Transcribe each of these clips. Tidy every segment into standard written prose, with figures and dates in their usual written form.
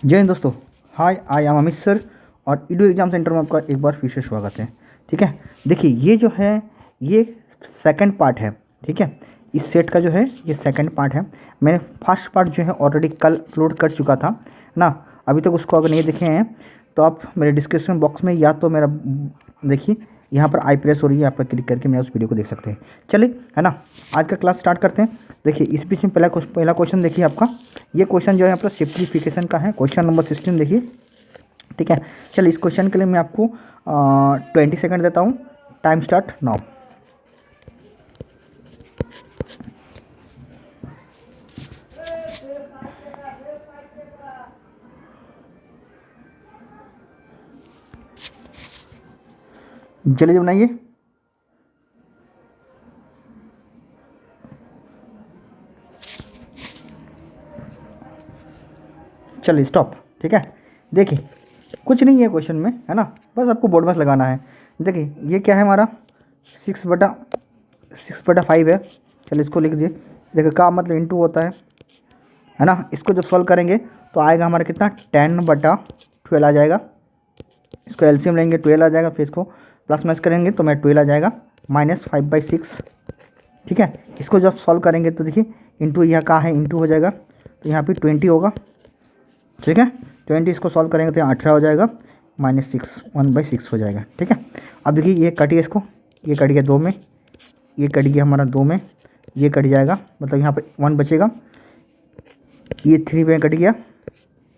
जय हिंद दोस्तों। हाय, I am Amit sir और ईडू एग्जाम सेंटर में आपका एक बार फिर से स्वागत है। ठीक है, देखिए ये जो है ये सेकंड पार्ट है। ठीक है, इस सेट का जो है ये सेकंड पार्ट है। मैंने फर्स्ट पार्ट जो है ऑलरेडी कल अपलोड कर चुका था ना। अभी तक उसको अगर नहीं देखे हैं तो आप मेरे डिस्क्रिप्शन बॉक्स में या तो मेरा देखिए यहाँ पर आई प्रेस हो रही है, यहाँ पर क्लिक करके मेरा उस वीडियो को देख सकते हैं। चलिए, है ना, आज का क्लास स्टार्ट करते हैं। देखिए इस बीच में पहला क्वेश्चन देखिए आपका। ये क्वेश्चन जो है आपका सिंप्लीफिकेशन का है, क्वेश्चन नंबर 16 देखिए। ठीक है, चलिए इस क्वेश्चन के लिए मैं आपको 20 सेकंड देता हूँ। Time start now. जल्दी बनाइए। चलिए स्टॉप। ठीक है, देखिए कुछ नहीं है क्वेश्चन में, है ना, बस आपको बोर्ड बस लगाना है। देखिए ये क्या है हमारा 6/5 है। चलिए इसको लिख दिए। देखिए का मतलब इंटू होता है ना। इसको जब सॉल्व करेंगे तो आएगा हमारा कितना 10/12 आ जाएगा। इसको एलसीएम लेंगे 12 आ जाएगा, फिर इसको प्लस माइनस करेंगे तो मैं 12 आ जाएगा -5/6। ठीक है, इसको जब सॉल्व करेंगे तो देखिए इंटू यहाँ का है, इंटू हो जाएगा तो यहाँ पे 20 होगा। ठीक है, 20 इसको सॉल्व करेंगे तो यहाँ 18 हो जाएगा, -6 1/6 हो जाएगा। ठीक है, अब देखिए ये कटिए, इसको ये कट गया 2 में, ये कट गया हमारा 2 में, ये कट जाएगा, मतलब यहाँ पे 1 बचेगा। ये 3 में कट गया,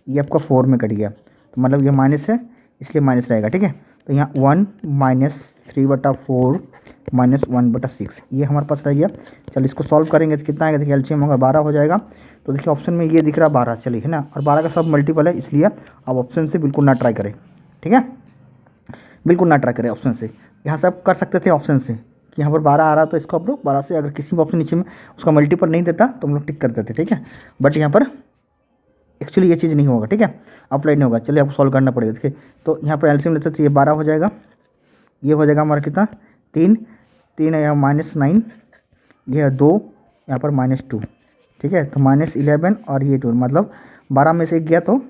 ये आपका 4 में कट गया, तो मतलब ये माइनस है इसलिए माइनस रहेगा। ठीक है, तो यहाँ 1 -3/4 -1/6 ये हमारे पास रह गया। चलिए इसको सॉल्व करेंगे तो कितना आएगा, देखिए एलसीएम होगा 12 हो जाएगा। तो देखिए ऑप्शन में ये दिख रहा है 12, चलिए, है ना, और 12 का सब मल्टीपल है, इसलिए आप ऑप्शन से बिल्कुल ना ट्राई करें। ठीक है, बिल्कुल ना ट्राई करें ऑप्शन से। यहाँ से आप कर सकते थे ऑप्शन से कि यहाँ पर 12 आ रहा तो इसको आप लोग 12 से, अगर किसी भी ऑप्शन नीचे में उसका मल्टीपल नहीं देता तो हम लोग टिक कर देते। ठीक है, बट यहाँ पर एक्चुअली ये चीज़ नहीं होगा। ठीक है, अप्लाई नहीं होगा। चलिए आपको सॉल्व करना पड़ेगा। देखिए तो यहाँ पर एलसीएम लेते तो ये 12 हो जाएगा, ये हो जाएगा हमारा कितना 3 है, यहाँ -9, ये 2, यहाँ पर -2। ठीक है, तो -11 और ये 2, मतलब 12 में से 1 गया तो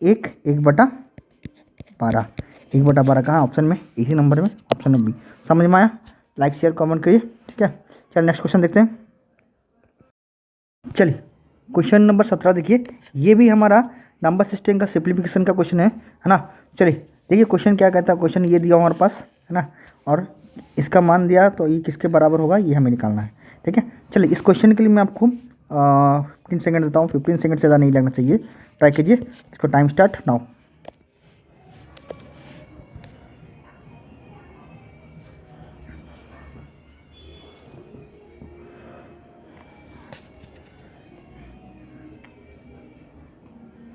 1/12। 1/12 कहाँ ऑप्शन में, इसी नंबर में, ऑप्शन में बी। समझ में आया? लाइक शेयर कमेंट करिए। ठीक है, चलिए नेक्स्ट क्वेश्चन देखते हैं। चलिए क्वेश्चन नंबर 17 देखिए, ये भी हमारा नंबर सिस्टम का सिंप्लीफिकेशन का क्वेश्चन है ना। चलिए देखिए क्वेश्चन क्या कहता है। क्वेश्चन ये दिया हमारे पास, है ना, और इसका मान दिया तो ये किसके बराबर होगा ये हमें निकालना है। ठीक है, चलिए इस क्वेश्चन के लिए मैं आपको 15 सेकंड देता हूँ। 15 सेकंड से ज़्यादा नहीं लगना चाहिए, ट्राई कीजिए। इसको टाइम स्टार्ट नाउ।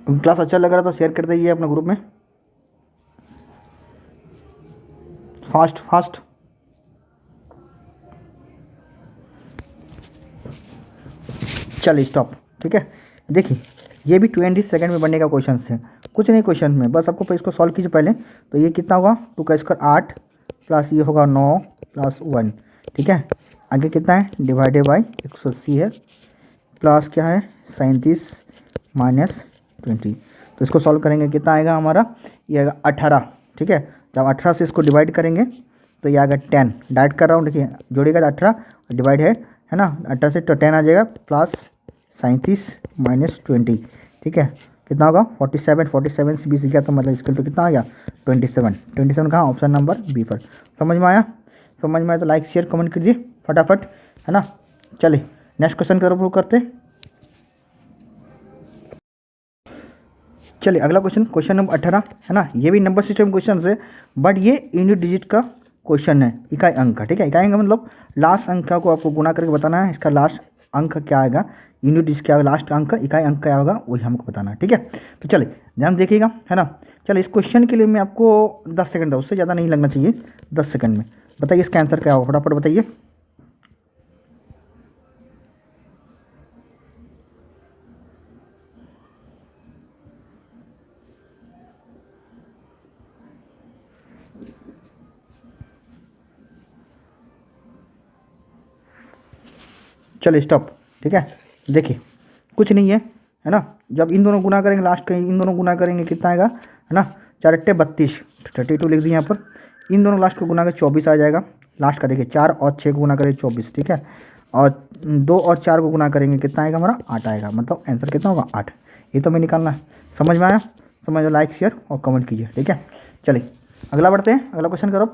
क्लास अच्छा लग रहा तो शेयर कर दीजिए अपने ग्रुप में, फास्ट फास्ट। चलिए स्टॉप। ठीक है, देखिए ये भी 20 सेकंड में बनने का क्वेश्चन है। कुछ नहीं क्वेश्चन में, बस आपको इसको सॉल्व कीजिए पहले। तो ये कितना होगा 2 का स्क्वायर 8 प्लस ये होगा 9 + 1। ठीक है, आगे कितना है डिवाइडेड बाई 180 है, प्लस क्या है 37 -20। तो इसको सॉल्व करेंगे कितना आएगा हमारा, ये आएगा 18। ठीक है, जब 18 से इसको डिवाइड करेंगे तो ये आएगा 10। डाइट कर रहा हूँ, देखिए जोड़ेगा तो 18 डिवाइड है ना, 18 से तो 10 आ जाएगा, प्लस 37 -20। ठीक है, कितना होगा 47। 47 से 20 गया तो मतलब इसके तो कितना आ गया 27। 27 कहाँ, ऑप्शन नंबर बी पर। समझ में आया? समझ में आया तो लाइक शेयर कमेंट कीजिए फटाफट, है ना। चलिए नेक्स्ट क्वेश्चन की तरफ करते हैं। चलिए अगला क्वेश्चन, क्वेश्चन नंबर 18, है ना। ये भी नंबर सिस्टम क्वेश्चन है, बट ये यूनिट डिजिट का क्वेश्चन है, इकाई अंक का। ठीक है, इकाई अंक मतलब लास्ट अंक को आपको गुना करके बताना है, इसका लास्ट अंक क्या आएगा, यूनिट डिजिट क्या होगा, लास्ट अंक इकाई अंक क्या होगा वही हमको बताना है। ठीक है, तो चलिए ध्यान देखिएगा, है ना। चलिए इस क्वेश्चन के लिए मैं आपको 10 सेकंड दूँ, उससे ज़्यादा नहीं लगना चाहिए। 10 सेकंड में बताइए इसका आंसर क्या होगा, फटाफट बताइए। चलिए स्टॉप। ठीक है, देखिए कुछ नहीं है ना, जब इन दोनों गुना करेंगे, लास्ट का इन दोनों गुना करेंगे कितना आएगा, है ना, 4×8 = 32, 32 लिख दिए यहाँ पर। इन दोनों लास्ट को गुना कर 24 आ जाएगा। लास्ट का देखिए 4 और 6 को गुना करेंगे 24, ठीक है। और 2 और 4 को गुना करेंगे कितना आएगा हमारा, 8 आएगा। मतलब आंसर कितना होगा, 8। ये तो हमें निकालना है। समझ में आया? समझ में, लाइक शेयर और कमेंट कीजिए, ठीक है। चलिए अगला बढ़ते हैं, अगला क्वेश्चन करो।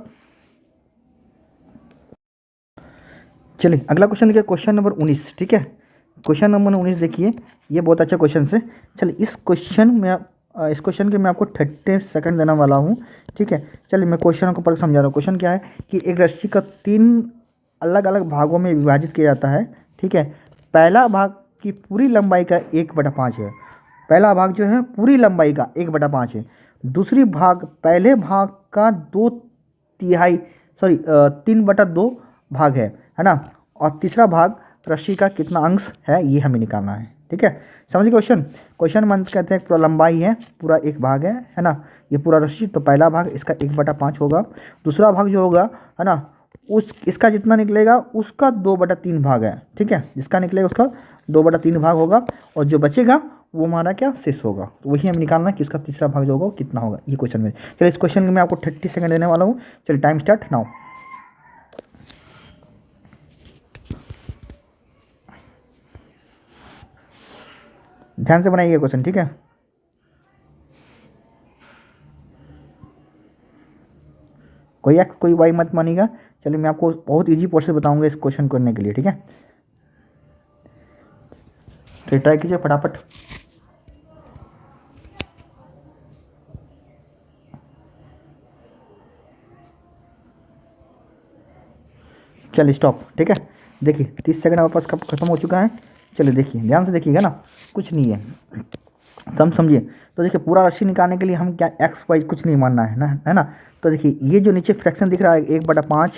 चलिए अगला क्वेश्चन देखिए, क्वेश्चन नंबर 19, ठीक है। क्वेश्चन नंबर 19 देखिए, ये बहुत अच्छा क्वेश्चन है। चलिए इस क्वेश्चन के मैं आपको 30 सेकंड देने वाला हूँ, ठीक है। चलिए मैं क्वेश्चन को पढ़ समझा रहा हूँ। क्वेश्चन क्या है कि एक रस्सी का 3 अलग अलग भागों में विभाजित किया जाता है, ठीक है। पहला भाग की पूरी लंबाई का 1/5 है। पहला भाग जो है पूरी लंबाई का 1/5 है। दूसरी भाग पहले भाग का 3/2 भाग है ना। और तीसरा भाग रस्सी का कितना अंश है, ये हमें निकालना है, ठीक है। समझिए क्वेश्चन। क्वेश्चन मंथ कहते हैं पूरा लंबाई है, पूरा एक भाग है ना, ये पूरा रस्सी। तो पहला भाग इसका 1/5 होगा। दूसरा भाग जो होगा, है ना, इसका जितना निकलेगा उसका 2/3 भाग है, ठीक है। जिसका निकलेगा उसका 2/3 भाग होगा। और जो बचेगा वो हमारा क्या, शेष होगा। तो वही हमें निकालना है कि उसका तीसरा भाग जो होगा कितना होगा, ये क्वेश्चन में। चलिए इस क्वेश्चन में मैं आपको 30 सेकंड देने वाला हूँ। चलिए टाइम स्टार्ट नाउ। ध्यान से बनाइए क्वेश्चन, ठीक है। कोई वाई मत मानिएगा। चलिए मैं आपको बहुत इजी प्रोसेस बताऊंगा इस क्वेश्चन करने के लिए, ठीक है। तो ट्राई कीजिए फटाफट। चलिए स्टॉप, ठीक है। देखिए 30 सेकंड हमारे पास कब खत्म हो चुका है। चलिए देखिए, ध्यान से देखिएगा ना, कुछ नहीं है, समझिए। तो देखिए पूरा राशि निकालने के लिए हम क्या एक्स वाई कुछ नहीं मानना है ना। तो देखिए ये जो नीचे फ्रैक्शन दिख रहा है 1/5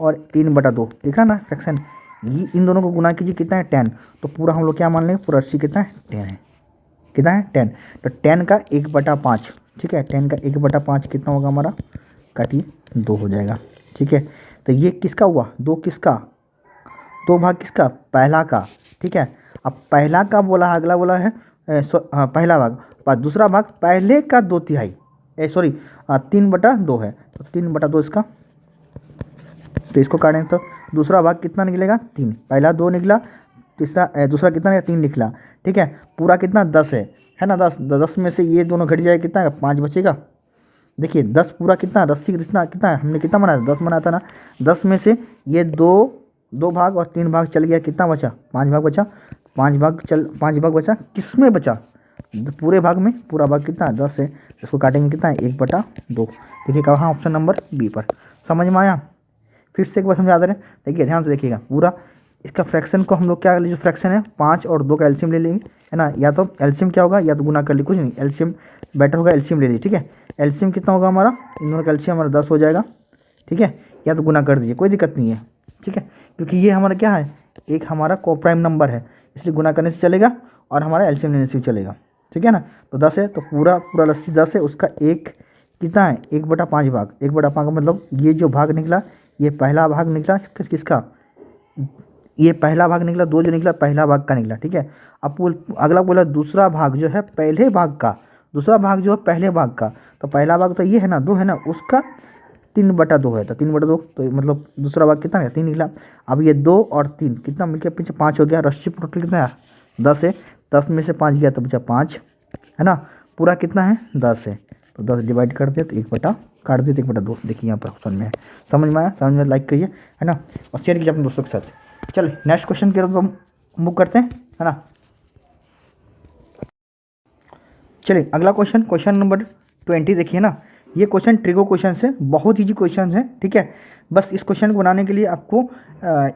और 3/2 दिख रहा है ना फ्रैक्शन, ये इन दोनों को गुना कीजिए कितना है, 10। तो पूरा हम लोग क्या मान लेंगे, पूरा राशि कितना है, 10 है। कितना है, 10। तो 10 का 1/5, ठीक है। 10 का 1/5 कितना होगा हमारा, काटिए 2 हो जाएगा, ठीक है। तो ये किसका हुआ, 2 किसका, 2 भाग किसका, पहला का, ठीक है। अब पहला का बोला, अगला बोला है हाँ पहला भाग, और दूसरा भाग पहले का 2/3 3/2 है। तो 3/2 इसका, तो इसको काटें तो दूसरा भाग कितना निकलेगा, 3। पहला 2 निकला, दूसरा कितना निकला, 3 निकला, ठीक है। पूरा कितना 10 है ना। 10 में से ये दोनों घट जाएगा, कितना 5 बचेगा। देखिए 10 पूरा कितना, रस्सी कितना है, हमने कितना बनाया, 10 बनाया था ना। 10 में से ये 2 भाग और 3 भाग चल गया, कितना बचा, 5 भाग बचा। 5 भाग बचा, किस में बचा, पूरे भाग में। पूरा भाग कितना 10 है, इसको काटेंगे कितना है, 1/2। देखिए कहाँ, ऑप्शन नंबर बी पर। समझ में आया? फिर से एक बार समझा दे रहे हैं, देखिए ध्यान से देखिएगा पूरा। इसका फ्रैक्शन को हम लोग क्या, जो फ्रैक्शन है 5 और 2 का एलसीएम ले लेंगे, है ना। या तो एलसीएम क्या होगा, या तो गुना कर ली, कुछ नहीं, एलसीएम बेटर होगा, एलसीएम ले लीजिए, ठीक है। एलसीएम कितना होगा हमारा, इन दोनों का एलसीएम हमारा 10 हो जाएगा, ठीक है। या तो गुना कर दीजिए, कोई दिक्कत नहीं है, ठीक है। क्योंकि ये हमारा क्या है, एक हमारा कोप्राइम नंबर है, इसलिए गुना करने से चलेगा और हमारा एलसीएम लेने से भी चलेगा, ठीक है ना। तो 10 है, तो पूरा रस्सी 10 है, उसका एक कितना है, 1/5 भाग। 1/5 का मतलब ये जो भाग निकला, ये पहला भाग निकला किसका, ये पहला भाग निकला, 2 जो निकला पहला भाग का निकला, ठीक है। अब अगला बोला दूसरा भाग जो है पहले भाग का, दूसरा भाग जो है पहले भाग का। तो पहला भाग तो ये है ना, 2 है ना, उसका 3/2 है। तो 3/2, तो मतलब दूसरा भाग कितना है, 3 निकला। अब ये 2 और 3 कितना मिलकर पीछे 5 हो गया। रस्सी टोटल कितना है, 10 है। 10 में से 5 गया तो बचा 5, है ना। पूरा कितना है, 10 है। तो 10 डिवाइड कर दे तो 1 काट दे तो 1/2। देखिए यहाँ पर ऑप्शन में है। समझ में आया? समझ में, लाइक करिए, है ना, और शेयर कीजिए अपने दोस्तों के साथ। चलिए नेक्स्ट क्वेश्चन की तरफ हम मूव करते हैं, है ना। चलिए अगला क्वेश्चन नंबर 20 देखिए ना। ये क्वेश्चन ट्रिगो क्वेश्चन है, बहुत ईजी क्वेश्चन है, ठीक है। बस इस क्वेश्चन को बनाने के लिए आपको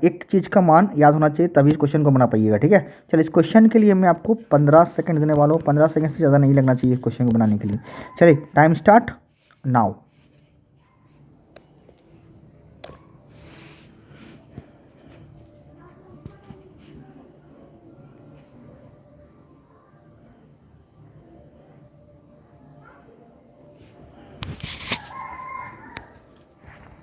एक चीज़ का मान याद होना चाहिए, तभी इस क्वेश्चन को बना पाइएगा, ठीक है। चलिए इस क्वेश्चन के लिए मैं आपको 15 सेकंड देने वाला हूँ। 15 सेकंड से ज़्यादा नहीं लगना चाहिए इस क्वेश्चन को बनाने के लिए। चलिए टाइम स्टार्ट नाउ।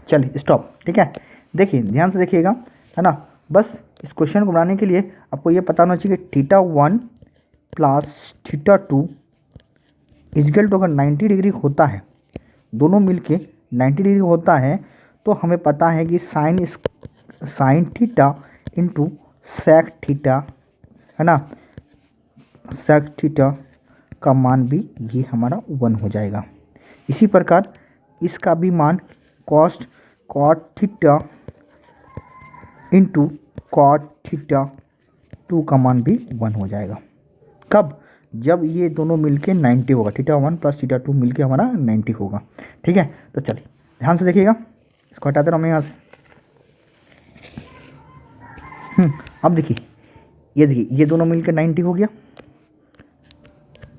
चलिए स्टॉप, ठीक है। देखिए ध्यान से देखिएगा, है ना। बस इस क्वेश्चन को बनाने के लिए आपको ये पता होना चाहिए कि θ1 plus theta two equal to अगर 90 डिग्री होता है, दोनों मिलके 90 डिग्री होता है, तो हमें पता है कि sine theta into sec theta, है ना, सेक थीटा का मान भी ये हमारा 1 हो जाएगा। इसी प्रकार इसका भी मान cot theta into cot theta 2 का मान भी 1 हो जाएगा। कब? जब ये दोनों मिलके 90 होगा, थीटा 1 प्लस थीटा 2 मिलके हमारा 90 होगा। ठीक है, तो चलिए ध्यान से देखिएगा, इसको हटाते रहो मैं यहाँ से। अब देखिए, ये दोनों मिलकर 90 हो गया,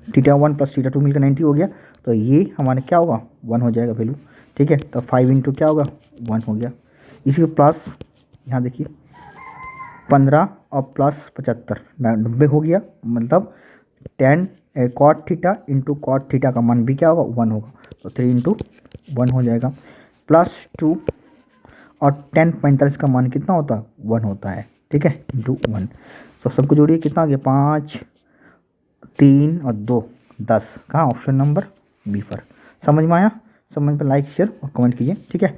थीटा 1 प्लस थीटा 2 मिलकर 90 हो गया, तो ये हमारे क्या होगा 1 हो जाएगा वैल्यू। ठीक है, तो 5 इंटू क्या होगा 1 हो गया। इसी को प्लस यहाँ देखिए 15 और प्लस 75 90 हो गया, मतलब 10 cot theta into cot theta का मान भी क्या होगा 1 होगा, तो 3 इंटू 1 हो जाएगा। प्लस 2 और 10 45 का मान कितना होता है 1 होता है। ठीक है, इंटू 1, तो सबको जोड़िए कितना आ गया 5 3 और 2 10, कहाँ ऑप्शन नंबर बी पर। समझ में आया? समझ पर लाइक शेयर और कमेंट कीजिए। ठीक है,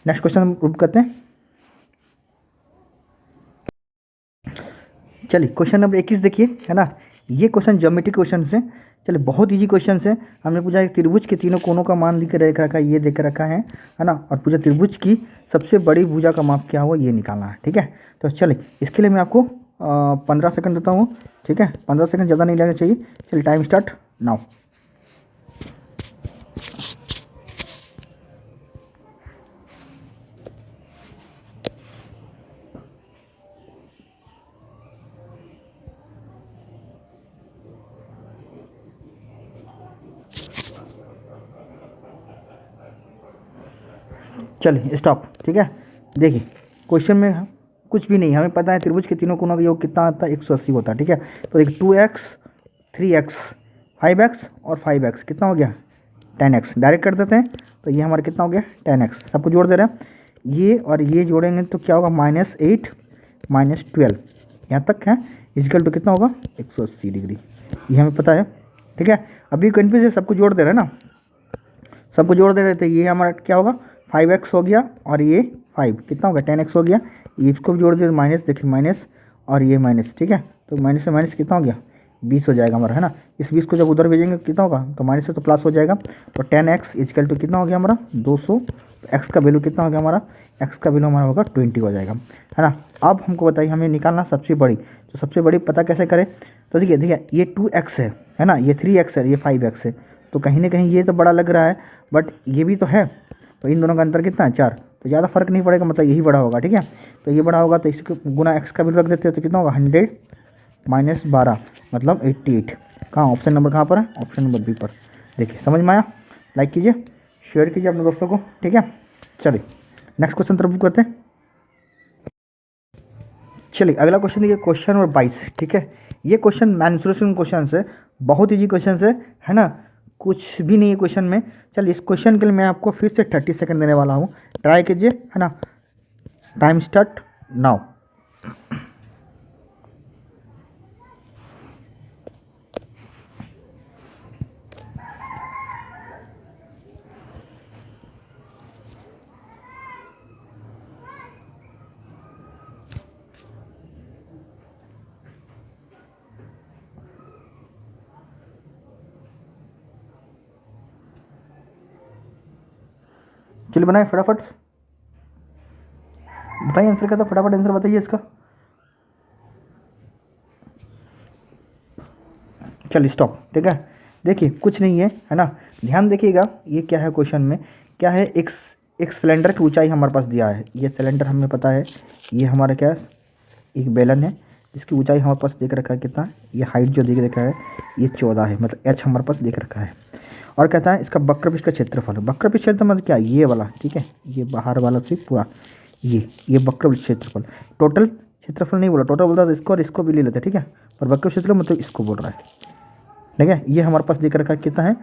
नेक्स्ट क्वेश्चन प्रूव करते हैं। चलिए क्वेश्चन नंबर 21 देखिए, है ना, ये क्वेश्चन ज्योमेट्रिक क्वेश्चन है। चलिए बहुत इजी क्वेश्चन है। हमने पूछा है त्रिभुज के तीनों कोनों का मान लिख रखा है, ये देख रखा है ना, और पूछा त्रिभुज की सबसे बड़ी भुजा का माप क्या हुआ, ये निकालना है। ठीक है, तो चलिए इसके लिए मैं आपको 15 सेकंड देता हूँ। ठीक है, 15 सेकंड ज़्यादा नहीं लगना चाहिए। चलिए टाइम स्टार्ट नाउ। चलिए स्टॉप। ठीक है, देखिए क्वेश्चन में कुछ भी नहीं, हमें पता है त्रिभुज के तीनों कोनों का योग कितना आता है 180 होता है। ठीक है, तो एक 2x 3x 5x और 5x कितना हो गया 10x, डायरेक्ट कर देते हैं, तो ये हमारा कितना हो गया 10x। सबको जोड़ दे रहे हैं, ये और ये जोड़ेंगे तो क्या होगा -8 -12, यहाँ तक है, इजकल टू कितना होगा 180 डिग्री, ये हमें पता है। ठीक है, अभी कंफ्यूज है, सबको जोड़ दे रहे हैं ना, सबको जोड़ दे रहे थे, ये हमारा क्या होगा 5x हो गया, और ये 5 कितना होगा 10x हो गया, ये इसको भी जोड़ दिया माइनस, देखिए माइनस और ये माइनस। ठीक है, तो माइनस से माइनस कितना हो गया 20 हो जाएगा हमारा, है ना। इस 20 को जब उधर भेजेंगे कितना होगा, तो माइनस से तो प्लस हो जाएगा, तो 10x इजकल टू कितना हो गया हमारा 200, तो x का वैल्यू कितना हो गया हमारा, x का वैल्यू हमारा होगा 20 हो जाएगा, है ना। अब हमको बताइए हमें निकालना सबसे बड़ी, तो सबसे बड़ी पता कैसे करें, तो देखिए ये 2x है ना, ये 3x है, ये 5x है, तो कहीं ना कहीं ये तो बड़ा लग रहा है, बट ये भी तो है, तो इन दोनों का अंतर कितना है 4, तो ज़्यादा फर्क नहीं पड़ेगा, मतलब यही बड़ा होगा। ठीक है, तो ये बड़ा होगा, तो इसको गुना x का वैल्यू रख देते हैं, तो कितना होगा 100 - 12 मतलब 88। कहाँ ऑप्शन नंबर कहाँ पर है, ऑप्शन नंबर बी पर। देखिए समझ में आया, लाइक कीजिए, शेयर कीजिए अपने दोस्तों को। ठीक है, चलिए नेक्स्ट क्वेश्चन तरफ करते हैं। चलिए अगला क्वेश्चन देखिए, क्वेश्चन नंबर 22। ठीक है, ये क्वेश्चन मेंसुरेशन क्वेश्चन है, बहुत ईजी क्वेश्चन है ना, कुछ भी नहीं है क्वेश्चन में। चलिए इस क्वेश्चन के लिए मैं आपको फिर से 30 सेकंड देने वाला हूँ, ट्राई कीजिए, है ना। Time start now. चलिए बनाए फटाफट, बताइए आंसर का, तो फटाफट आंसर बताइए इसका। चलिए स्टॉप। ठीक है, देखिए कुछ नहीं है ना, ध्यान देखिएगा, ये क्या है क्वेश्चन में, क्या है, एक सिलेंडर की ऊंचाई हमारे पास दिया है, ये सिलेंडर हमें पता है, ये हमारा क्या है एक बेलन है, इसकी ऊंचाई हमारे पास देख रखा है कितना है, ये हाइट जो देख रखा है ये 14 है, मतलब h हमारे पास देख रखा है, और कहता है इसका वक्रपृष्ठ का क्षेत्रफल, वक्रपृष्ठ क्षेत्र मतलब क्या, ये वाला, ठीक है, ये बाहर वाला से पूरा ये वक्रपृष्ठ क्षेत्रफल, टोटल क्षेत्रफल नहीं बोला, टोटल बोलता है इसको और इसको भी ले लेते हैं। ठीक है, पर वक्रपृष्ठ क्षेत्रफल मतलब इसको बोल रहा है। ठीक है, ये हमारे पास देख रखा है कितना है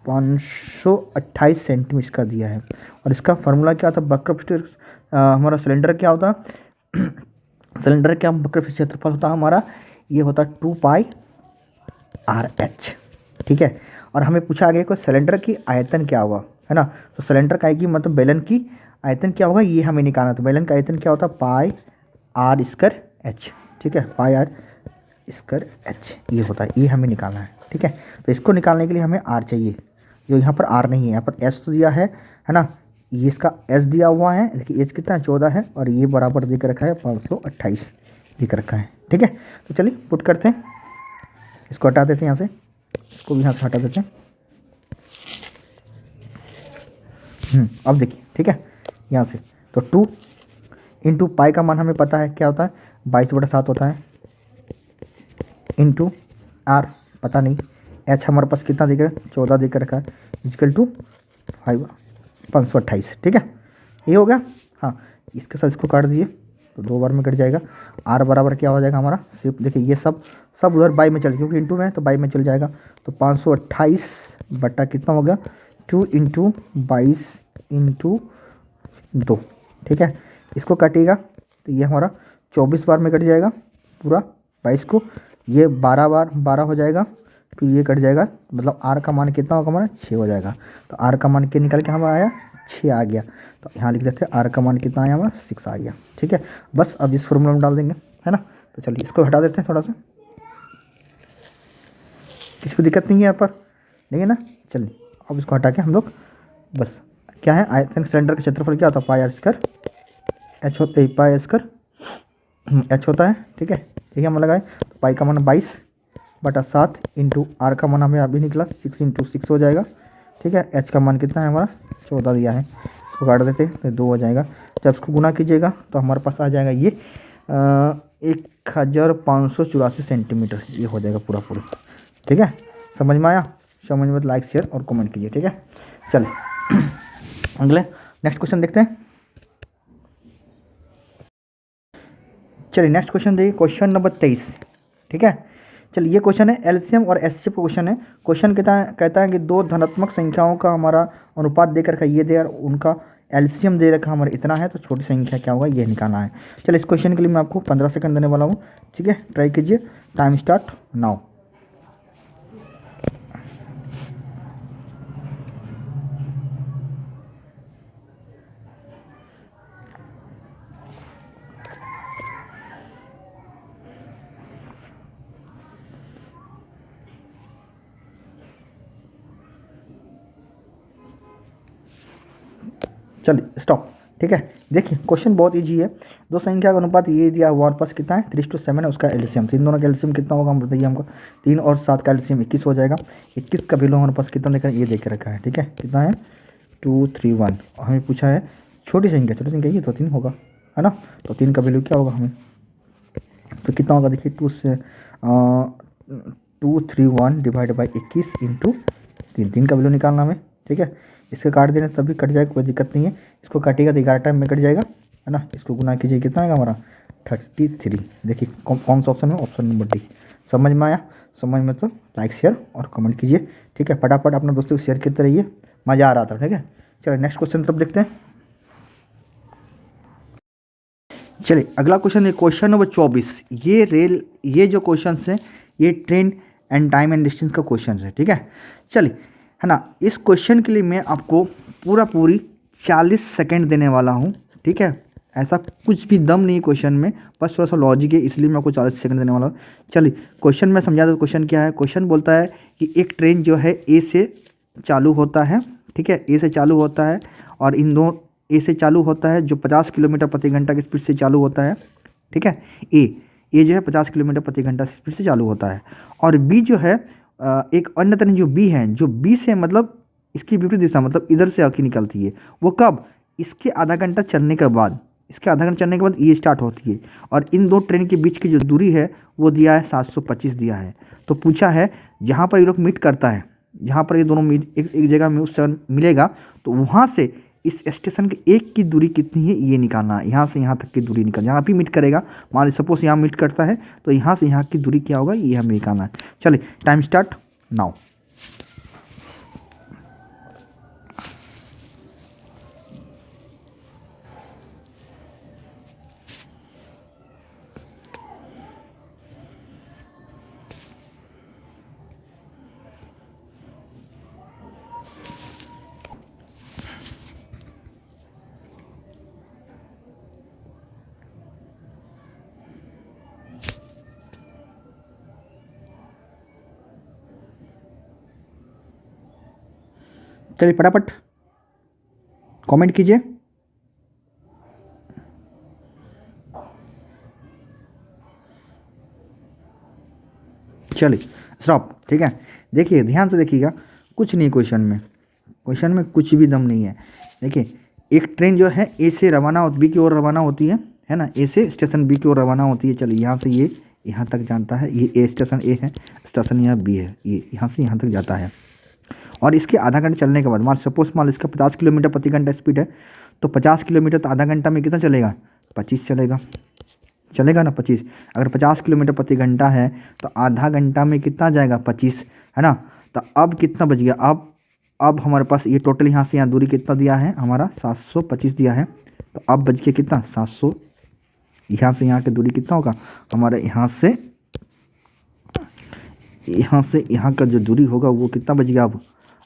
528 सेंटीमीटर का दिया है, और इसका फार्मूला क्या था, वक्रपृष्ठ हमारा सिलेंडर क्या होता सिलेंडर क्या वक्रपृष्ठ क्षेत्रफल होता हमारा, ये होता 2 पाई आर एच, ठीक है। और हमें पूछा आगे कोई सिलेंडर की आयतन क्या होगा, है ना। तो सिलेंडर का की मतलब बेलन की आयतन क्या होगा ये हमें निकालना। तो बेलन का आयतन क्या होता है, पाई आर स्क्वायर एच, ठीक है, पाई आर स्क्वायर एच ये होता है, ये हमें निकालना है, ठीक है। तो इसको निकालने के लिए हमें आर चाहिए, जो यहाँ पर आर नहीं है, यहाँ पर एस तो दिया है ना। ये इसका एस दिया हुआ है, देखिए एच कितना है 14 है, और ये बराबर देकर रखा है 528 देकर रखा है, ठीक है। तो चलिए पुट करते हैं, इसको हटा देते हैं यहाँ से, इसको भी यहाँ से हटा देते हैं। अब देखिए, ठीक है, यहाँ से तो 2 इंटू पाई का मान हमें पता है क्या होता है, 22/7 होता है, इंटू आर पता नहीं, एच हमारे पास कितना देकर 14 देकर रखा है, इक्वल टू 528, ठीक है, ये हो गया। हाँ, इसके साथ इसको काट दिए तो 2 बार में कट जाएगा। आर बराबर क्या हो जाएगा हमारा, सिर्फ देखिए ये सब उधर बाई में चल, क्योंकि इंटू में तो बाई में चल जाएगा। तो 528 बट्टा कितना हो गया 2 इंटू 22 इंटू 2, ठीक है। इसको काटिएगा तो ये हमारा 24 बार में कट जाएगा पूरा 22 को, ये 12 बार 12 हो जाएगा, तो ये कट जाएगा, मतलब आर का मान कितना होगा हमारा 6 हो जाएगा। तो आर का मान के निकल के हमारा आया 6 आ गया। तो यहाँ लिख देते हैं आर का मान कितना आया हमारा 6 आ गया, ठीक है। बस अब इस फॉर्मूला में डाल देंगे, है ना। तो चलिए इसको हटा देते हैं थोड़ा सा, इसको दिक्कत नहीं है यहाँ पर, नहीं है ना। चलिए अब इसको हटा के हम लोग बस क्या है, आयतन सिलेंडर का क्षेत्रफल क्या होता है, पाई आर स्क्वायर एच होता है, पाई स्क्वायर एच होता है, ठीक है। ठीक है, हम लगाए तो पाई का मान 22/7 इंटू आर का मान हमें अभी निकला 6 इंटू 6 हो जाएगा, ठीक है। एच का मान कितना है हमारा 14 दिया है, इसको काट देते तो 2 हो जाएगा। जब इसको गुना कीजिएगा तो हमारे पास आ जाएगा ये 1584 सेंटीमीटर, ये हो जाएगा पूरा पूरा, ठीक है। समझ में आया, समझ में तो लाइक शेयर और कमेंट कीजिए, ठीक है। चलिए अगले नेक्स्ट क्वेश्चन देखते हैं। चलिए नेक्स्ट क्वेश्चन देखिए, क्वेश्चन नंबर 23, ठीक है। चलिए ये क्वेश्चन है एलसीएम और एचसीएफ का क्वेश्चन है। क्वेश्चन कहता है कि दो धनात्मक संख्याओं का हमारा अनुपात देकर रखा ये दे, और उनका एलसीएम दे रखा हमारा इतना है, तो छोटी संख्या क्या होगा ये निकालना है। चलिए इस क्वेश्चन के लिए मैं आपको 15 सेकंड देने वाला हूँ, ठीक है। ट्राई कीजिए, टाइम स्टार्ट नाउ। चलिए स्टॉप, ठीक है। देखिए क्वेश्चन बहुत इजी है, दो संख्या का अनुपात ये दिया हुआ, हमारे पास कितना है 3:7 है, उसका एलसीएम, तीन दोनों का एलसीएम कितना होगा हम बताइए हमको। 3 और 7 का एलसीएम 21 हो जाएगा। 21 का वैल्यू हमारे पास कितना देखा ये देख रखा है, ठीक है, कितना है 231। हमें पूछा है छोटी संख्या ये तो 3 होगा, है ना। तो 3 का वैल्यू क्या होगा हमें, तो कितना होगा देखिए 231 डिवाइड बाई 21 इंटू 3 का वैल्यू निकालना हमें, ठीक है। इसके काट देने से सभी कट जाएगा, कोई दिक्कत नहीं है। इसको काटिएगा तो 11 टाइम में कट जाएगा, है ना। इसको गुना कीजिए कितना आएगा हमारा 33। देखिए कौन सा ऑप्शन है, ऑप्शन नंबर डी। समझ में आया, समझ में तो लाइक शेयर और कमेंट कीजिए, ठीक है। फटाफट अपने दोस्तों को शेयर करते रहिए, मज़ा आ रहा था, ठीक है। चलिए नेक्स्ट क्वेश्चन तरफ देखते हैं। चलिए अगला क्वेश्चन है क्वेश्चन नंबर 24। ये जो क्वेश्चन है ये train and time and distance का क्वेश्चन है, ठीक है। चलिए, है ना, इस क्वेश्चन के लिए मैं आपको पूरी 40 सेकंड देने वाला हूँ, ठीक है। ऐसा कुछ भी दम नहीं क्वेश्चन में, बस थोड़ा सा लॉजिक है, इसलिए मैं आपको 40 सेकंड देने वाला हूँ। चलिए क्वेश्चन में समझा दो, क्वेश्चन क्या है। क्वेश्चन बोलता है कि एक ट्रेन जो है ए से चालू होता है, ठीक है, ए से चालू होता है, और इन दो ए से चालू होता है जो 50 किलोमीटर प्रति घंटा की स्पीड से चालू होता है, ठीक है। ए जो है 50 किलोमीटर प्रति घंटा स्पीड से चालू होता है, और बी जो है एक अन्य ट्रेन जो बी है, जो बी से मतलब इसकी विपरीत दिशा, मतलब इधर से आके निकलती है, वो कब, इसके आधा घंटा चलने के बाद, इसके आधा घंटा चलने के बाद ये स्टार्ट होती है। और इन दो ट्रेन के बीच की जो दूरी है वो दिया है 725 दिया है। तो पूछा है जहाँ पर ये लोग मीट करता है, जहाँ पर ये दोनों मीट एक जगह में उस मिलेगा, तो वहाँ से इस स्टेशन के एक की दूरी कितनी है ये निकालना है। यहाँ से यहाँ तक की दूरी निकाल, जहाँ भी मीट करेगा, मान लीजिए सपोज यहाँ मीट करता है, तो यहाँ से यहाँ की दूरी क्या होगा ये हमें निकालना है। चलिए टाइम स्टार्ट नाउ। चलिए फटाफट कमेंट कीजिए। चलिए स्टॉप, ठीक है। देखिए ध्यान से देखिएगा, कुछ नहीं क्वेश्चन में कुछ भी दम नहीं है। देखिए एक ट्रेन जो है ए से रवाना बी की ओर रवाना होती है ना, ए से स्टेशन बी की ओर रवाना होती है। चलिए यहाँ से ये यहाँ तक जानता है, ये ए स्टेशन ए है, स्टेशन यहाँ बी है, ये यहाँ से यहाँ तक जाता है। और इसके आधा घंटा चलने के बाद मान इसका 50 किलोमीटर प्रति घंटा स्पीड है, तो 50 किलोमीटर तो आधा घंटा में कितना चलेगा, 25 चलेगा ना 25। अगर 50 किलोमीटर प्रति घंटा है तो आधा घंटा में कितना जाएगा, 25, है ना। तो अब कितना बच गया, अब हमारे पास ये टोटल यहाँ से यहाँ दूरी कितना दिया है हमारा, 725 दिया है। तो अब बच गया कितना, 700। यहाँ से यहाँ की दूरी कितना होगा हमारे, यहाँ से यहाँ का जो दूरी होगा वो कितना बच गया,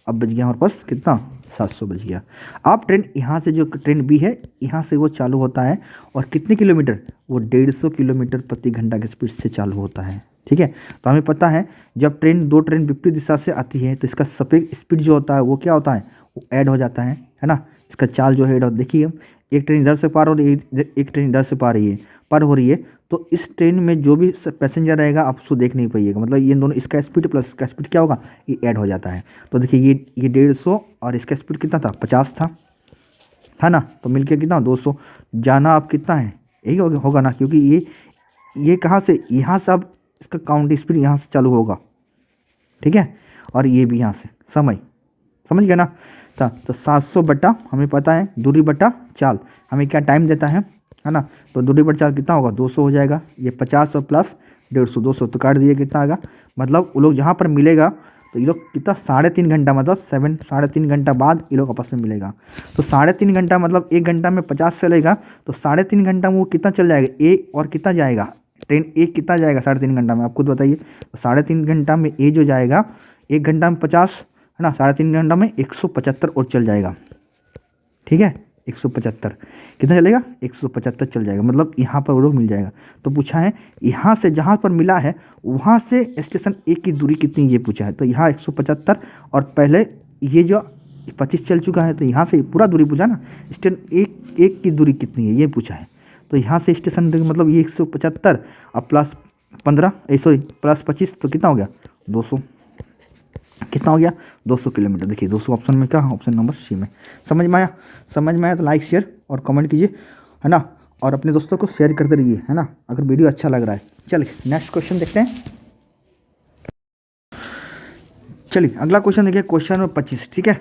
अब बच गया हमारे पास कितना, 700 बच गया। अब ट्रेन यहाँ से जो ट्रेन बी है यहाँ से वो चालू होता है, और कितने किलोमीटर, वो 150 किलोमीटर प्रति घंटा की स्पीड से चालू होता है, ठीक है। तो हमें पता है जब दो ट्रेन विपरीत दिशा से आती है तो इसका स्पीड जो होता है वो क्या होता है, वो ऐड हो जाता है ना। इसका चाल जो है देखिए, एक ट्रेन इधर से पार हो रही है, एक ट्रेन इधर से पार हो रही है, तो इस ट्रेन में जो भी पैसेंजर रहेगा आप उसको देख नहीं पाइएगा, मतलब ये दोनों, इसका स्पीड प्लस इसका स्पीड क्या होगा, ये ऐड हो जाता है। तो देखिए ये 150 और इसका स्पीड कितना था, 50 था, है ना। तो मिलके कितना, 200। जाना अब कितना है, यही होगा ना, क्योंकि ये कहाँ से, यहाँ से अब इसका काउंट स्पीड यहाँ से चालू होगा, ठीक है। और ये भी यहाँ से, समझ गया ना। तो 700 बटा हमें पता है दूरी बटा चाल हमें क्या टाइम देता है ना। तो दूरी बटा चाल कितना होगा, 200 हो जाएगा। ये 50 और प्लस 150, 200 तो काट दिए, कितना आएगा, मतलब वो लोग जहाँ पर मिलेगा तो ये लोग कितना, 3.5 घंटा, मतलब 3.5 घंटा बाद ये लोग आपस में मिलेगा। तो 3.5 घंटा मतलब 1 घंटा में 50 चलेगा, तो 3.5 घंटा में वो कितना चल जाएगा, ए और कितना जाएगा, ट्रेन ए कितना जाएगा 3.5 घंटा में, आप खुद बताइए। तो 3.5 घंटा में ए जो जाएगा, 1 घंटा में 50 है ना, 3.5 घंटा में 175 और चल जाएगा, ठीक है। 175 कितना चलेगा, 175 चल जाएगा, मतलब यहाँ पर वो लोग मिल जाएगा। तो पूछा है यहाँ से जहाँ पर मिला है वहाँ से स्टेशन एक की दूरी कितनी, ये पूछा है। तो यहाँ 175 और पहले ये जो 25 चल चुका है, तो यहाँ से पूरा दूरी पूछा ना, स्टेशन एक की दूरी कितनी है ये पूछा है। तो यहाँ से स्टेशन मतलब ये 175 और प्लस 15 प्लस 25 तो कितना हो गया, 200। कितना हो गया, 200 किलोमीटर। देखिए 200 ऑप्शन में क्या, ऑप्शन नंबर सी में। समझ में आया तो लाइक शेयर और कमेंट कीजिए, है ना, और अपने दोस्तों को शेयर करते रहिए, है ना, अगर वीडियो अच्छा लग रहा है। चलिए नेक्स्ट क्वेश्चन देखते हैं। चलिए अगला क्वेश्चन देखिए, क्वेश्चन नंबर 25, ठीक है।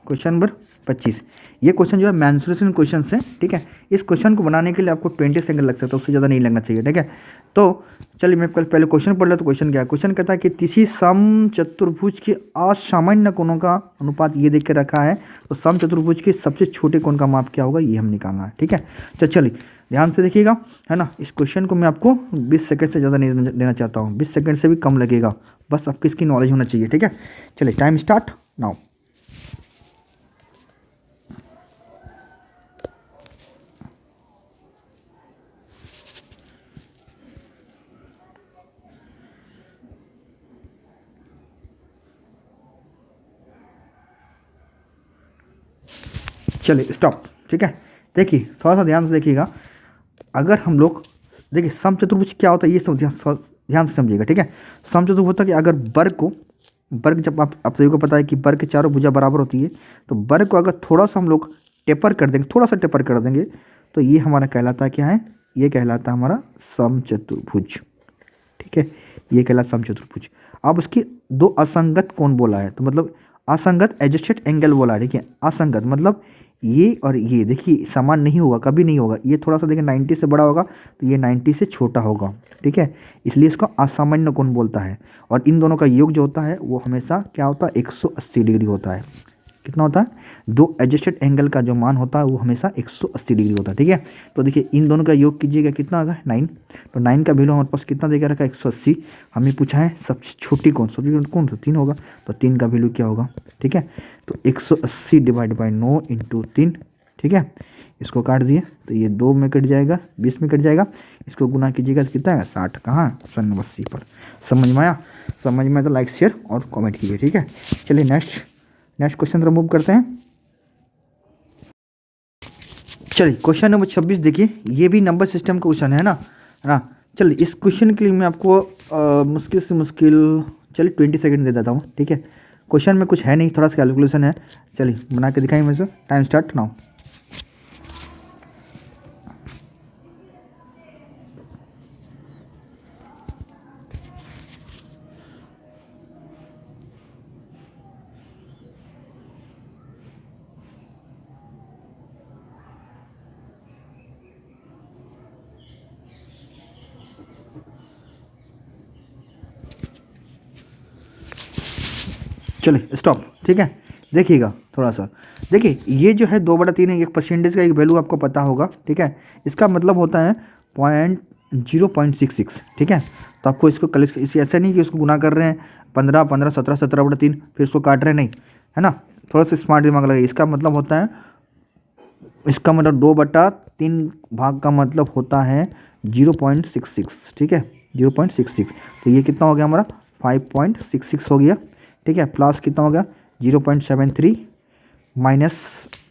क्वेश्चन नंबर 25, ये क्वेश्चन जो है मेंसुरेशन क्वेश्चन है, ठीक है। इस क्वेश्चन को बनाने के लिए आपको 20 सेकंड लग सकता है, उससे ज़्यादा नहीं लगना चाहिए, ठीक है। तो चलिए मैं पहले क्वेश्चन पढ़ लेता। तो क्वेश्चन क्या है, क्वेश्चन कहता है कि किसी समचतुर्भुज के असामान्य कोणों का अनुपात ये देख के रखा है, तो समचतुर्भुज के सबसे छोटे कोण का माप क्या होगा, ये हम निकालना है, ठीक है। तो चलिए ध्यान से देखिएगा, है ना। इस क्वेश्चन को मैं आपको 20 सेकंड से ज़्यादा नहीं देना चाहता हूँ, 20 सेकंड से भी कम लगेगा, बस आपकी इसकी नॉलेज होना चाहिए, ठीक है। चलिए टाइम स्टार्ट नाउ। चलिए स्टॉप, ठीक है। देखिए थोड़ा सा ध्यान से देखिएगा, अगर हम लोग देखिए समचतुर्भुज क्या होता है ये सब ध्यान से समझिएगा, ठीक है। समचतुर्भुज होता है कि अगर वर्ग जब आप सभी को पता है कि वर्ग के चारों भुजा बराबर होती है, तो वर्ग को अगर थोड़ा सा हम लोग टेपर कर देंगे, थोड़ा सा टेपर कर देंगे, तो ये हमारा कहलाता है क्या है, ये कहलाता है हमारा समचतुर्भुज, ठीक है। ये कहलाता है समचतुर्भुज। अब उसकी दो असंगत कोण बोला है, तो मतलब असंगत एडजस्टेड एंगल बोला है, ठीक है। असंगत मतलब ये और ये देखिए समान नहीं होगा, कभी नहीं होगा। ये थोड़ा सा देखिए 90 से बड़ा होगा, तो ये 90 से छोटा होगा, ठीक है। इसलिए इसको असामान्य कोण बोलता है। और इन दोनों का योग जो होता है वो हमेशा क्या होता है, 180 डिग्री होता है। कितना होता है, दो एडजस्टेड एंगल का जो मान होता है वो हमेशा 180 डिग्री होता है, ठीक है। तो देखिए इन दोनों का योग कीजिएगा, कितना होगा 9। तो 9 का वैल्यू हमारे पास कितना देकर रखा है, 180। हमें पूछा है सबसे छोटी कौन, कौन तो 3 होगा, तो 3 का वैल्यू क्या होगा, ठीक है। तो 180 डिवाइड बाई 9 इंटू 3, ठीक है। इसको काट दिए तो ये 2 में कट जाएगा, 20 में कट जाएगा। इसको गुना कीजिएगा तो कितना है, 60। कहाँ, ऑप्शन नंबर सी पर। समझ में आया तो लाइक शेयर और कमेंट कीजिए, ठीक है। चलिए नेक्स्ट क्वेश्चन तरफ मूव करते हैं। चलिए क्वेश्चन नंबर 26 देखिए, ये भी नंबर सिस्टम का क्वेश्चन है ना। चलिए इस क्वेश्चन के लिए मैं आपको मुश्किल से मुश्किल चलिए 20 सेकंड दे देता हूँ, ठीक है। क्वेश्चन में कुछ है नहीं, थोड़ा सा कैलकुलेशन है। चलिए बना के दिखाएं मेरे से। Time start now. चलिए स्टॉप, ठीक है। देखिएगा थोड़ा सा, देखिए ये जो है 2/3 है, एक परसेंटेज का एक वैल्यू आपको पता होगा, ठीक है। इसका मतलब होता है 0.66, ठीक है। तो आपको इसको कल इसे ऐसा नहीं कि इसको गुना कर रहे हैं 15 15 17 17/3 फिर इसको काट रहे हैं, नहीं है ना। थोड़ा सा स्मार्ट दिमाग लगाइए। इसका मतलब होता है, इसका मतलब 2/3 भाग का मतलब होता है 0.66, ठीक है 0.66। तो ये कितना हो गया हमारा 5.66 हो गया, ठीक है। प्लस कितना हो गया 0.73 माइनस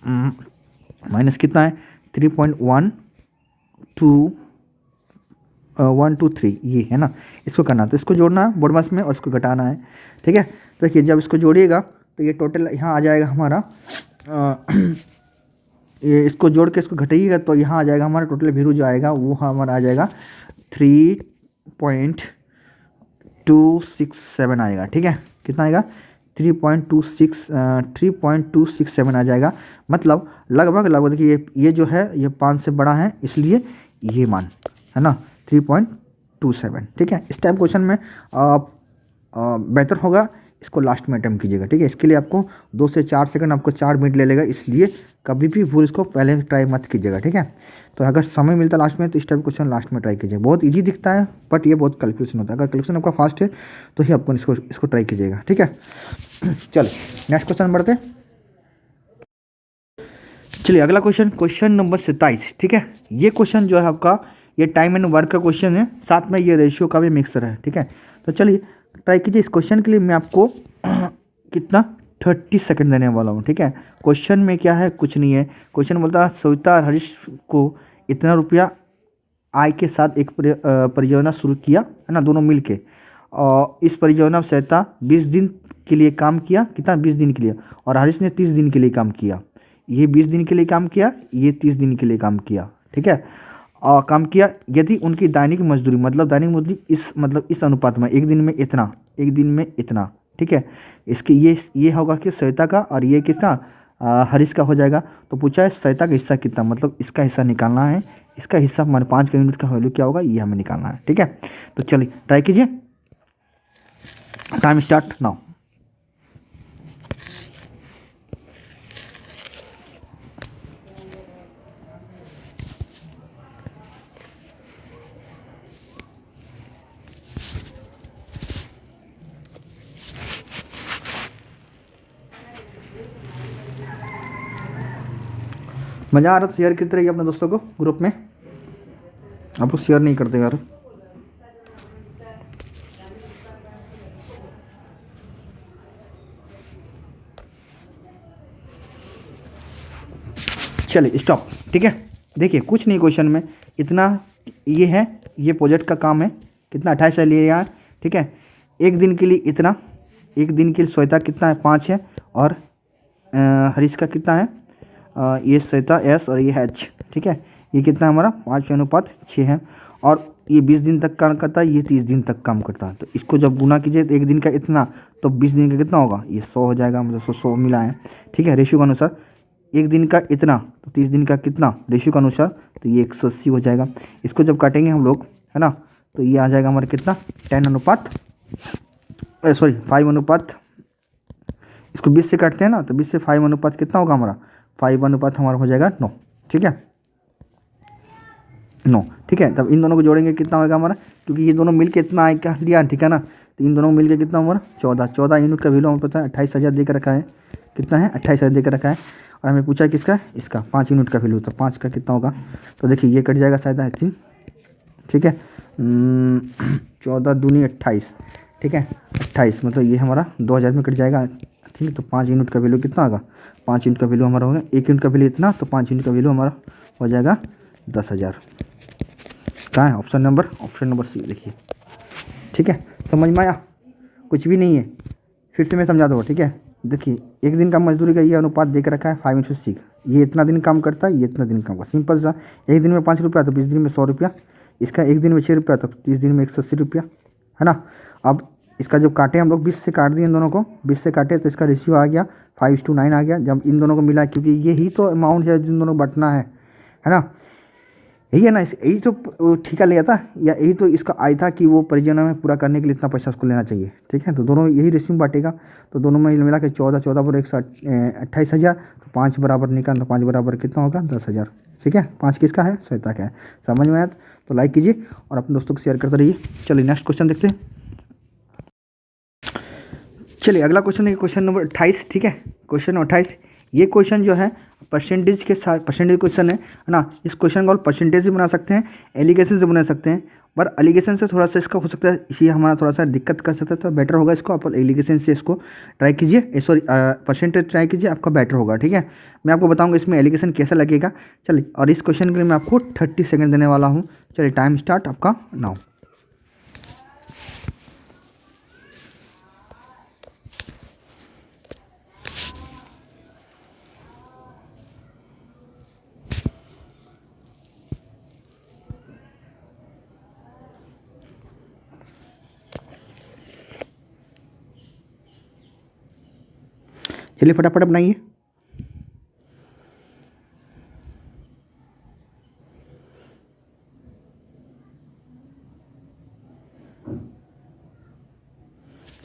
माइनस कितना है 3.123 ये है ना। इसको करना है तो इसको जोड़ना है बोर्डमास में और इसको घटाना है, ठीक है। तो देखिए जब इसको जोड़िएगा तो ये टोटल यहाँ आ जाएगा हमारा ये इसको जोड़ के इसको घटाइएगा तो यहाँ आ जाएगा हमारा टोटल वैल्यू जो आएगा वो हमारा आ जाएगा 3.267 आएगा, ठीक है। कितना आएगा 3.267 आ जाएगा। मतलब लगभग देखिए ये जो है ये 5 से बड़ा है, इसलिए ये मान है ना 3.27, ठीक है। इस टाइप क्वेश्चन में आप बेहतर होगा इसको लास्ट में अटेम्प्ट कीजिएगा, ठीक है। इसके लिए आपको 2 से 4 सेकंड आपको 4 मिनट ले लेगा, इसलिए कभी भी भूल इसको पहले ट्राई मत कीजिएगा, ठीक है। तो अगर समय मिलता है लास्ट में तो इस टाइप क्वेश्चन लास्ट में ट्राई कीजिए। बहुत इजी दिखता है बट ये बहुत कैलकुलेशन होता है। अगर कैलकुलेशन आपका फास्ट है तो ही आपको इसको ट्राई कीजिएगा, ठीक है। चलिए नेक्स्ट क्वेश्चन बढ़ते हैं। चलिए अगला क्वेश्चन नंबर 27, ठीक है। ये क्वेश्चन जो है आपका ये टाइम एंड वर्क का क्वेश्चन है, साथ में ये रेशियो का भी मिक्सर है, ठीक है। तो चलिए ट्राई कीजिए। इस क्वेश्चन के लिए मैं आपको कितना 30 सेकंड देने वाला हूँ, ठीक है। क्वेश्चन में क्या है, कुछ नहीं है। क्वेश्चन बोलता है सविता और हरीश को इतना रुपया आय के साथ एक परियोजना शुरू किया, है ना, दोनों मिल के। और इस परियोजना में सविता 20 दिन के लिए काम किया, कितना 20 दिन के लिए, और हरीश ने 30 दिन के लिए काम किया। ये 20 दिन के लिए काम किया, ये 30 दिन के लिए काम किया, ठीक है। और काम किया यदि उनकी दैनिक मजदूरी मतलब इस अनुपात में एक दिन में इतना, एक दिन में इतना, ठीक है। इसके ये होगा कि सविता का और ये कितना हरीश का हो जाएगा। तो पूछा है सविता का हिस्सा कितना, मतलब इसका हिस्सा निकालना है। इसका हिस्सा हमारे 5 का यूनिट का वैल्यू क्या होगा ये हमें निकालना है, ठीक है। तो चलिए ट्राई कीजिए। Time start now. मज़ा आ रहा तो शेयर करते रहिए अपने दोस्तों को ग्रुप में। आप लोग शेयर नहीं करते यार। चलिए स्टॉप, ठीक है। देखिए कुछ नहीं क्वेश्चन में, इतना ये है, ये प्रोजेक्ट का काम है। कितना 28 लिए यार, ठीक है। एक दिन के लिए इतना, एक दिन के लिए सविता कितना है 5 है, और हरीश का कितना है ये सविता एस और ये एच, ठीक है। ये कितना हमारा 5:6 है। और ये 20 दिन तक काम करता है, ये 30 दिन तक काम करता है। तो इसको जब गुना कीजिए तो एक दिन का इतना, तो 20 दिन का कितना होगा ये 100 हो जाएगा, मतलब 100 मिला है, ठीक है। रेशियो के अनुसार एक दिन का इतना तो 30 दिन का कितना रेशियो के अनुसार, तो ये 180 हो जाएगा। इसको जब काटेंगे हम लोग, है ना, तो ये आ जाएगा हमारा कितना 5 इसको 20 से काटते हैं ना, तो 20 से 5 अनुपात कितना होगा हमारा 5 अनुपात हमारा हो जाएगा 9, ठीक है 9, ठीक है। तब इन दोनों को जोड़ेंगे कितना होगा हमारा, क्योंकि ये दोनों मिलके इतना आए क्या लिया, ठीक है ना। तो इन दोनों मिलके कितना हमारा 14 यूनिट का वैल्यू हमें पता है 28,000 देकर रखा है। कितना है 28,000 देकर रखा है। और हमें पूछा है किसका, इसका 5 यूनिट का वैल्यू, तो 5 का कितना होगा। तो देखिए ये कट जाएगा शायद आई थिंक, ठीक है 14 दूनी 28, ठीक है 28 मतलब ये हमारा 2000 में कट जाएगा, ठीक है। तो 5 यूनिट का वैल्यू कितना होगा, 5 यूनिट का वैल्यू हमारा होगा, 1 यूनिट का वैल्यू इतना, तो 5 यूनिट का वैल्यू हमारा हो जाएगा 10,000। कहाँ है ऑप्शन नंबर सी लिखिए। ठीक है, समझ में आया, कुछ भी नहीं है, फिर से मैं समझा दूँगा। ठीक है, देखिए एक दिन का मजदूरी का ये अनुपात देख रखा है 5:6, ये इतना दिन काम करता है, ये इतना दिन काम करता है, सिंपल सा। एक दिन में 5 रुपया तो 20 दिन में 100 रुपया, इसका एक दिन में 6 रुपया तो 30 दिन में 180 रुपया, है ना। अब इसका जो काटे हम लोग 20 से काट दिए इन दोनों को, 20 से काटे तो इसका रेशियो आ गया 5:9 आ गया। जब इन दोनों को मिला, क्योंकि यही तो अमाउंट है जिन दोनों बटना है ना, यही है ना, यही तो ठेका लिया था, या यही तो इसका आय था कि वो परियोजना में पूरा करने के लिए इतना पैसा उसको लेना चाहिए। ठीक है, तो दोनों यही रेशियो में बांटेगा, तो दोनों में मिला के 14 पर 128,000, तो 5 बराबर निकाल, तो 5 बराबर कितना होगा 10,000। ठीक है, 5 किसका है, श्वेता का है। समझ में आया तो लाइक कीजिए और अपने दोस्तों को शेयर करते रहिए। चलिए नेक्स्ट क्वेश्चन देखते हैं। चलिए अगला क्वेश्चन है क्वेश्चन नंबर 28। ठीक है, क्वेश्चन 28, ये क्वेश्चन जो है परसेंटेज के साथ, परसेंटेज क्वेश्चन है ना। इस क्वेश्चन को परसेंटेज से बना सकते हैं, एलिगेशन से बना सकते हैं, पर एलिगेशन से थोड़ा सा इसका हो सकता है, इसी हमारा थोड़ा सा दिक्कत कर सकता है, तो बेटर होगा इसको आप एलिगेशन से इसको ट्राई कीजिए, सॉरी परसेंटेज ट्राई कीजिए, आपका बेटर होगा। ठीक है, मैं आपको बताऊंगा इसमें एलिगेशन कैसा लगेगा। चलिए, और इस क्वेश्चन के लिए मैं आपको 30 सेकेंड देने वाला हूँ। चलिए टाइम स्टार्ट आपका नाउ। चलिए फटाफट बनाइए।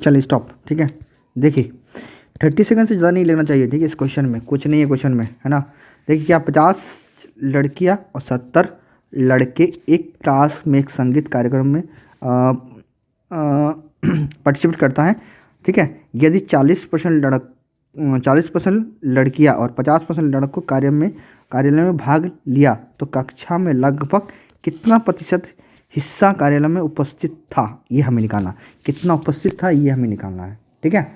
चलिए स्टॉप। ठीक है, देखिए 30 सेकंड से ज़्यादा नहीं लेना चाहिए। ठीक है, इस क्वेश्चन में कुछ नहीं है, क्वेश्चन में है ना। देखिए क्या 50 लड़कियां और 70 लड़के एक क्लास में एक संगीत कार्यक्रम में पार्टिसिपेट करता है। ठीक है, यदि 40% लड़कियां और 50% लड़कों कार्यालय में भाग लिया, तो कक्षा में लगभग कितना प्रतिशत हिस्सा कार्यालय में उपस्थित था, ये हमें निकालना। कितना उपस्थित था ये हमें निकालना है। ठीक है,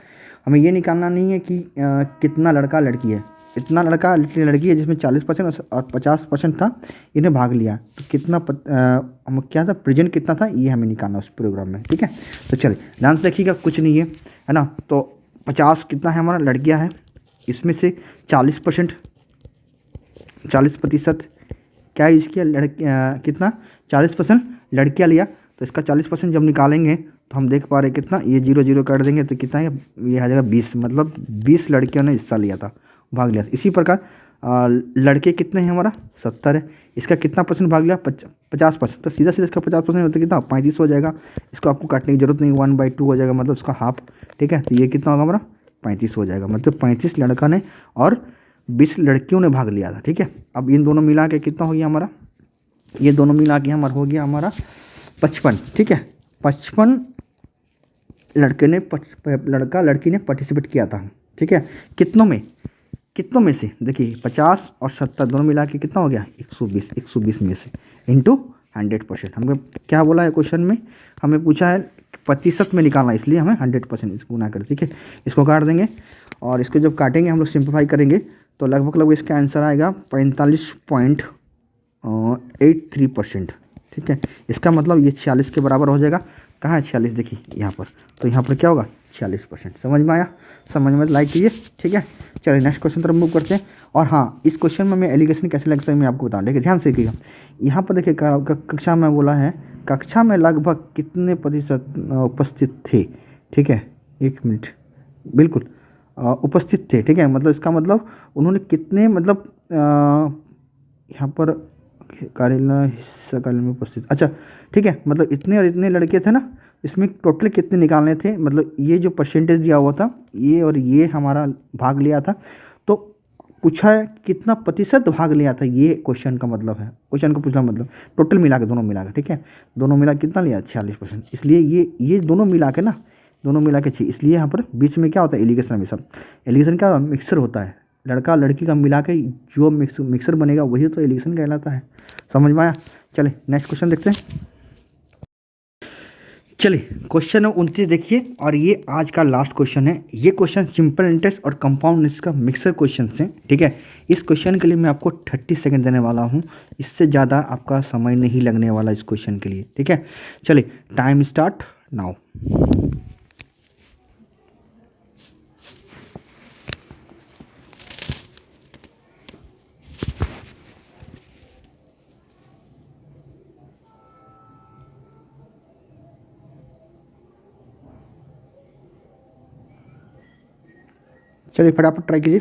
हमें ये निकालना नहीं है कि कितना लड़का लड़की है, इतना लड़का लड़की है जिसमें 40% और 50% था, इन्हें भाग लिया, तो कितना हम क्या था, प्रेजेंट कितना था, ये हमें निकालना उस प्रोग्राम में। ठीक है, तो चलिए ध्यान से देखिएगा, कुछ नहीं है, है ना। तो 50 कितना है हमारा, लड़कियां है, इसमें से 40% क्या यूज किया, कितना 40% लड़कियां लिया, तो इसका 40% जब निकालेंगे तो हम देख पा रहे कितना, ये 0 0 कर देंगे तो कितना है, ये आ जाएगा 20, मतलब 20 लड़कियों ने हिस्सा लिया था, भाग लिया था। इसी प्रकार लड़के कितने हैं हमारा, 70 है, इसका कितना परसेंट भाग लिया, 50%, तो सीधा इसका 50% होता है कितना, 35 हो जाएगा। इसको आपको काटने की जरूरत नहीं, 1/2 हो जाएगा, मतलब उसका हाफ। ठीक है, तो ये कितना होगा हमारा, 35 हो जाएगा, मतलब 35 लड़का ने और 20 लड़कियों ने भाग लिया था। ठीक है, अब इन दोनों मिला के कितना हो गया हमारा, ये दोनों मिला के हमारा हो गया हमारा 55। ठीक है, 55 लड़का लड़की ने पार्टिसिपेट किया था। ठीक है, कितनों में से, देखिए 50 और 70 दोनों मिला के कितना हो गया, 120 में से इंटू 100%। हमें क्या बोला है क्वेश्चन में, हमें पूछा है प्रतिशत में निकालना, इसलिए हमें 100% इसको गुना कर। ठीक है, इसको काट देंगे और इसको जब काटेंगे हम लोग सिंप्लीफाई करेंगे तो लगभग इसका आंसर आएगा 45.83%। ठीक है, इसका मतलब ये 46 के बराबर हो जाएगा। कहाँ है 46, देखिए यहाँ पर, तो यहाँ पर क्या होगा 46%। समझ में आया, समझ में लाइक कीजिए। ठीक है, चलिए नेक्स्ट क्वेश्चन तरफ मूव करते हैं। और हाँ, इस क्वेश्चन में मैं एलिगेशन कैसे लग सकता है मैं आपको बताऊँ। देखिए ध्यान से देखिएगा, यहाँ पर देखिए कक्षा में बोला है, कक्षा में लगभग कितने प्रतिशत उपस्थित थे। ठीक है, 1 मिनट, बिल्कुल उपस्थित थे। ठीक है, मतलब इसका मतलब उन्होंने कितने, मतलब यहाँ पर कार्यालय हिस्सा कार्यालय में उपस्थित, अच्छा ठीक है, मतलब इतने और इतने लड़के थे ना, इसमें टोटल कितने निकालने थे, मतलब ये जो परसेंटेज दिया हुआ था, ये और ये हमारा भाग लिया था, तो पूछा है कितना प्रतिशत भाग लिया था, ये क्वेश्चन का मतलब है, क्वेश्चन का पूछना मतलब टोटल मिला के, दोनों मिला के। ठीक है, दोनों मिला कितना लिया, 46%, इसलिए ये दोनों मिला के ना, दोनों मिला के 6, इसलिए यहाँ पर बीच में क्या होता है, एलिगेशन। हमेशा एलिगेशन क्या मिक्सर होता है, लड़का लड़की का मिला के जो मिक्सर बनेगा वही तो एलिगेशन कहलाता है। समझ में आया, चले नेक्स्ट क्वेश्चन देखते हैं। चलिए क्वेश्चन 29 देखिए, और ये आज का लास्ट क्वेश्चन है। ये क्वेश्चन सिंपल इंटरेस्ट और कंपाउंड इंटरेस्ट का मिक्सर क्वेश्चन है, ठीक है। इस क्वेश्चन के लिए मैं आपको 30 सेकंड देने वाला हूँ, इससे ज़्यादा आपका समय नहीं लगने वाला इस क्वेश्चन के लिए, ठीक है। चलिए टाइम स्टार्ट नाउ। चलिए फटाफट ट्राई कीजिए।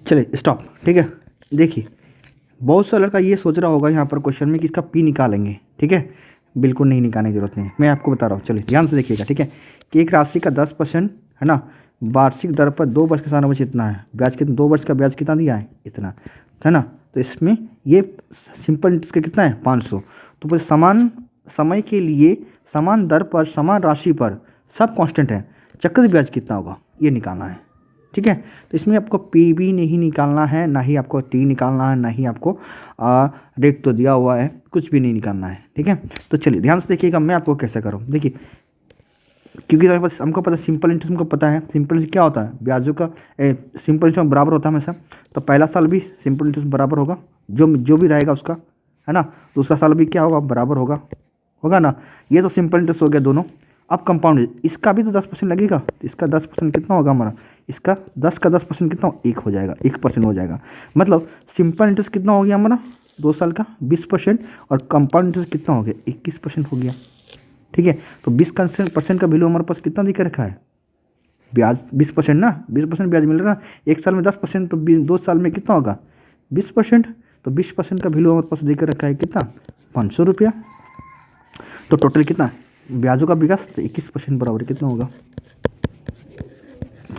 चलिए स्टॉप, ठीक है। देखिए बहुत सा लड़का ये सोच रहा होगा यहाँ पर क्वेश्चन में कि इसका पी निकालेंगे, ठीक है। बिल्कुल नहीं निकालने की जरूरत नहीं, मैं आपको बता रहा हूँ। चलिए ध्यान से देखिएगा, ठीक है। कि एक राशि का 10% है ना, वार्षिक दर पर 2 वर्ष के साथ बचे इतना है ब्याज, कितना 2 वर्ष का ब्याज कितना दिया है, इतना, है ना। तो इसमें ये सिंपल इंटरेस्ट का कितना है 500। तो फिर समान समय के लिए समान दर पर समान राशि पर सब कांस्टेंट है, चक्र ब्याज कितना होगा ये निकालना है, ठीक है। तो इसमें आपको पी भी नहीं निकालना है, ना ही आपको टी निकालना है, ना ही आपको रेट तो दिया हुआ है, कुछ भी नहीं निकालना है, ठीक है। तो चलिए ध्यान से देखिएगा मैं आपको कैसे करूँ। देखिए क्योंकि हमको पता सिंपल इंटरेस्ट, हमको पता है सिंपल इंटरेस्ट क्या होता है, ब्याजों का सिंपल इंटरेस्ट बराबर होता है हमेशा। तो पहला साल भी सिंपल इंटरेस्ट बराबर होगा, जो भी रहेगा उसका, है ना। दूसरा साल भी क्या होगा, बराबर होगा, होगा ना। ये तो सिंपल इंटरेस्ट हो गया दोनों। अब कंपाउंड, इसका भी तो 10% लगेगा, तो इसका 10% कितना होगा हमारा, इसका 10 का 10% कितना, 1 हो जाएगा, 1% हो जाएगा। मतलब सिंपल इंटरेस्ट कितना हो गया हमारा 2 साल का 20%, और कंपाउंड इंटरेस्ट कितना हो गया 21% हो गया, ठीक है। तो 20% का वैल्यू हमारे पास कितना दिख रखा है, ब्याज 20% ना, 20% ब्याज मिल रहा है। 1 साल में 10%, तो 2 साल में कितना होगा 20%। तो 20% का वैल्यू हमारे पास देकर रखा है कितना 500 रुपया। तो टोटल कितना ब्याजों का विकास, तो 21% बराबर कितना होगा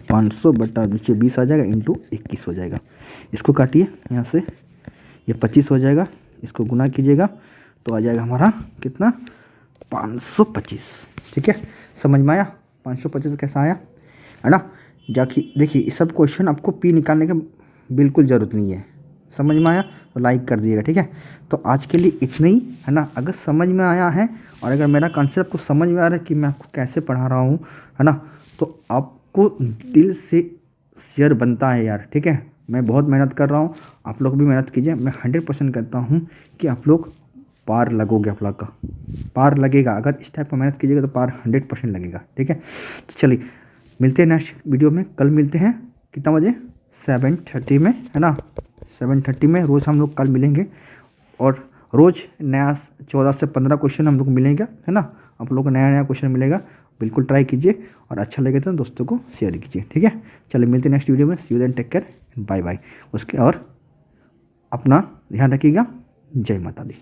500 बटा नीचे 20 आ जाएगा, इंटू 21 हो जाएगा। इसको काटिए यहाँ से, ये 25 हो जाएगा, इसको गुना कीजिएगा तो आ जाएगा हमारा कितना 525, ठीक है। समझ में आया 525 कैसा आया, है ना। जाके देखिए ये सब क्वेश्चन आपको पी निकालने का बिल्कुल ज़रूरत नहीं है। समझ में आया तो लाइक कर दीजिएगा, ठीक है। तो आज के लिए इतना ही, है ना। अगर समझ में आया है और अगर मेरा कॉन्सेप्ट को समझ में आ रहा है कि मैं आपको कैसे पढ़ा रहा हूँ, है ना, तो आपको दिल से शेयर बनता है यार, ठीक है। मैं बहुत मेहनत कर रहा हूँ, आप लोग भी मेहनत कीजिए। मैं 100% कहता हूँ कि आप लोग पार लगोगे, आप लोग का पार लगेगा। अगर इस टाइप का मेहनत कीजिएगा तो पार 100% लगेगा, ठीक है। तो चलिए मिलते हैं नेक्स्ट वीडियो में, कल मिलते हैं कितना बजे 7:30 में, है ना। 7:30 में रोज़ हम लोग कल मिलेंगे, और रोज़ नया 14 से 15 क्वेश्चन हम लोग मिलेंगे, है ना। आप लोग को नया नया क्वेश्चन मिलेगा, बिल्कुल ट्राई कीजिए, और अच्छा लगे तो दोस्तों को शेयर कीजिए, ठीक है। चलिए मिलते हैं नेक्स्ट वीडियो में, see you then, take care, bye bye. उसके और अपना ध्यान रखिएगा, जय माता दी।